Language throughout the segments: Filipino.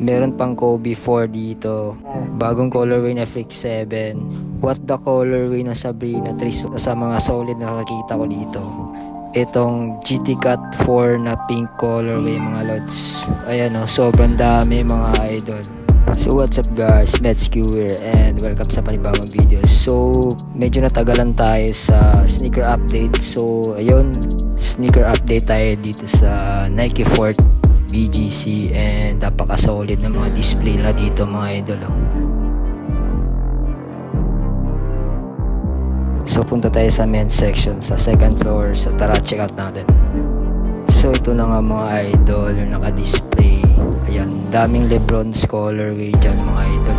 Meron pang Kobe 4 dito. Bagong colorway na Freak 7. What the colorway na Sabrina 3 sa mga solid na nakakita ko dito. Itong GT Cut 4 na pink colorway mga lods. Ayan o, sobrang dami mga idol. So what's up guys, Metsq here and welcome sa panibagong video. So medyo natagalan tayo sa sneaker update. So ayun, sneaker update tayo dito sa Nike Forte BGC and napaka-solid na mga display na dito mga idol. So punta tayo sa men's section sa second floor. So tara, check out natin. So ito na nga mga idol yung naka-display. Ayan, daming Lebron's colorway dyan mga idol.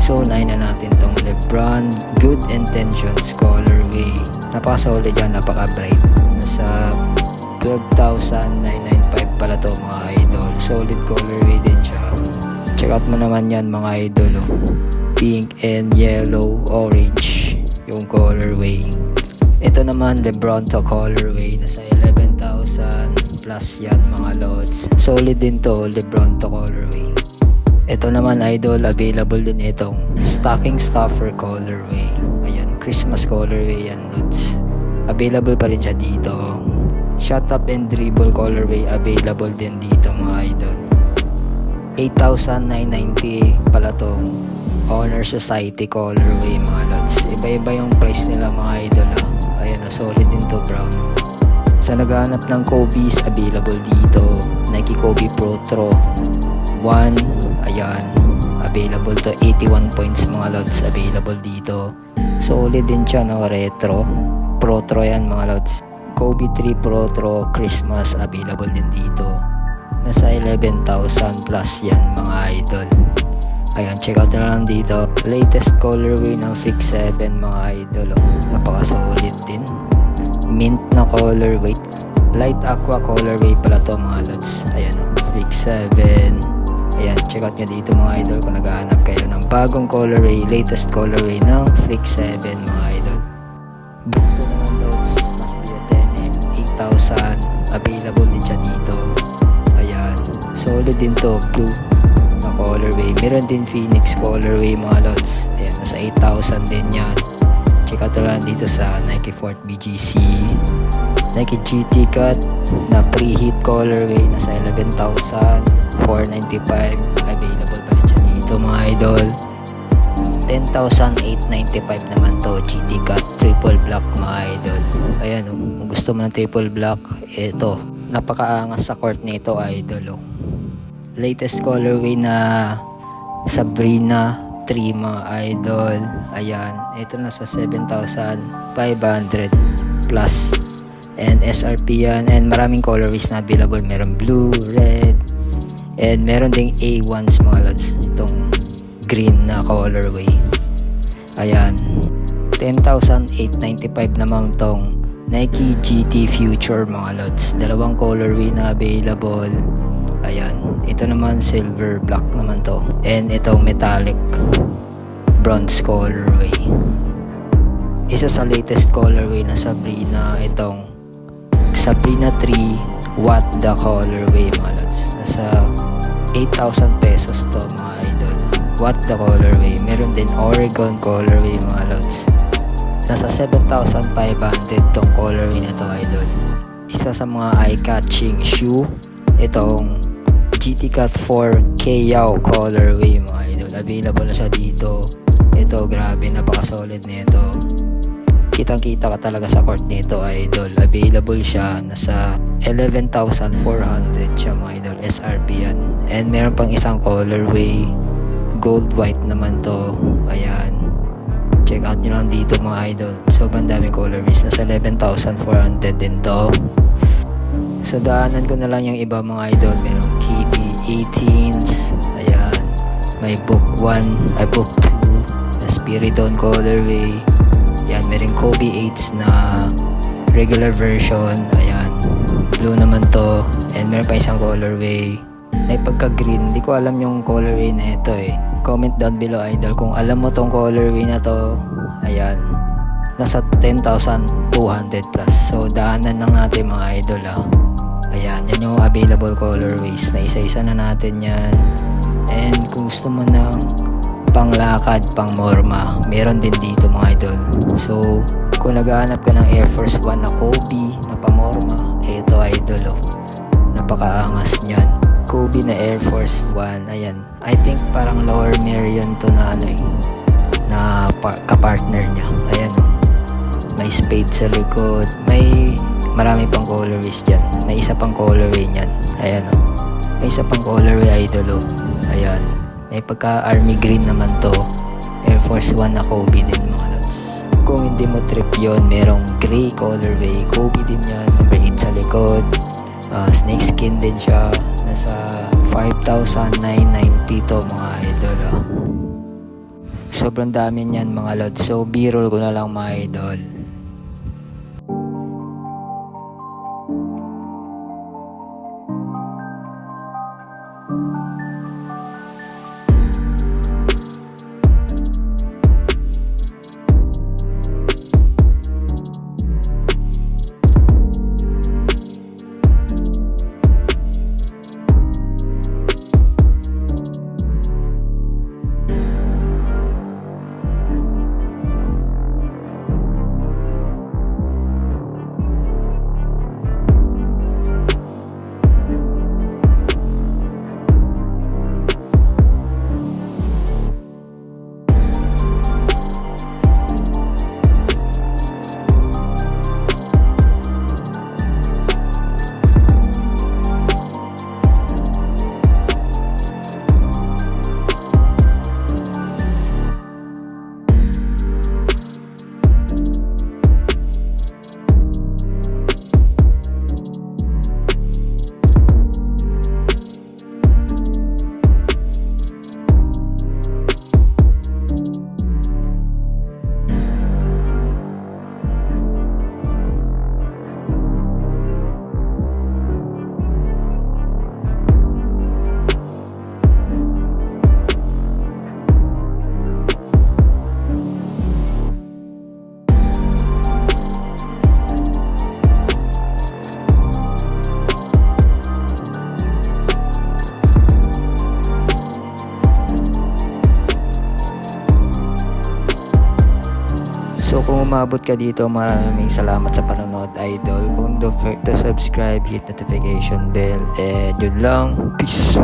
So unahin na natin tong Lebron Good Intentions colorway. Napaka-solid yan, napaka-bright. Nasa 12,995 pala to mga idol. Solid colorway din siya. Check out mo naman yan mga idol. Pink and yellow, orange yung colorway. Ito naman Lebron to colorway. Nasa 11,000 plus yan mga lods. Solid din to Lebron to colorway. Ito naman idol, available din itong Stocking Stuffer colorway. Ayan, Christmas colorway yan lods. Available pa rin siya dito. Shut Up and Dribble colorway available din dito mga idol. 8,990 pala tong Honor Society colorway mga lods. Iba-iba yung price nila mga idol. Ayan, solid din to brown. Sa naghahanap ng Kobe's, available dito. Nike Kobe Pro Tro 1. Ayan, available to 81 points mga lods. Available dito. Solid din siya, no? Retro Pro Tro yan mga lods. Kobe 3 Pro Tro Christmas available din dito. Nasa 11,000 plus yan mga idol. Ayan, check out na lang dito. Latest colorway ng Freak 7 mga idol. Napaka-solid din. Mint na colorway. Light aqua colorway pala to mga lods. Ayan o, Freak 7. Ayan, check out nyo dito mga idol kung naghahanap kayo ng bagong colorway. Latest colorway ng Freak 7 mga idol. Buto naman lods, must be a 10M 8,000. Available din siya dito. Ayan, solid din to, blue na colorway. Meron din Phoenix colorway mga lods. Ayan, nasa 8,000 din yan. Check out lang dito sa Nike Forte BGC. Nike GT Cut na preheat colorway, nasa 11,495. Available pa rin siya dito mga idol. 10,895 naman to GT Cut triple black mga idol. Ayan, kung gusto mo ng triple black, ito, napakaangas sa court nito idol. Latest colorway na Sabrina 3 mga idol. Ayan, ito na sa 7,500 plus and SRP yan, and maraming colorways na available. Meron blue, red, and meron ding A1s mga lods, itong green na colorway. Ayan, 10,895 naman tong Nike GT Future mga lods. Dalawang colorway na available. Ayan, ito naman silver black naman to, and itong metallic bronze colorway. Isa sa latest colorway na Sabrina, itong Sabrina 3 What the colorway mga lods. Nasa 8,000 pesos to mga idol. What the colorway. Meron din Oregon colorway mga lods. Nasa 7,500 tong colorway na to idol. Isa sa mga eye-catching shoe, itong GT Cut 4 Kayao colorway mga idol. Available na siya dito. Ito, grabe, napaka-solid nito. Kitang-kita ka talaga sa court nito idol. Available siya, nasa 11,400 siya mga idol. SRP yan. And meron pang isang colorway, gold white naman to. Ayan, check out nyo lang dito mga idol. Sobrang daming colorways. Nasa 11,400 din to. So daanan ko na lang yung iba mga idol. Merong KD 18s. Ayan, may book 1, ay book 2 na Spiridon colorway. Ayan, meron Kobe 8s na regular version. Ayan, blue naman to. And meron pa isang colorway na pagka green. Hindi ko alam yung colorway na ito eh. Comment down below idol kung alam mo tong colorway na to. Ayan, nasa 10,200 plus. So daanan lang natin mga idol. Ayan, yan yung available colorways na isa-isa na natin yan. And kung gusto mo ng panglakad, pang morma, meron din dito mga idol. So kung naghahanap ka ng Air Force 1 na Kobe na pamorma, ito idol, napakaangas niyan. Kobe na Air Force 1, ayan, I think parang Lower Merion to na na kapartner niya. Ayan, may spade sa likod, may marami pang colorways dyan, may isa pang colorway niyan. Ayan, may isa pang colorway idol. Ayan, may pagka army green naman to, Air Force 1 na Kobe din mga lods. Kung hindi mo trip yon, merong gray colorway, Kobe din yan, number 8 sa likod. Snake skin din siya, nasa 5,990 to mga idol. Sobrang dami niyan mga lods, so b-roll ko na lang mga idol. So kung umabot ka dito, maraming salamat sa panonood idol. Kung don't forget to subscribe, hit notification bell, and yun lang, peace.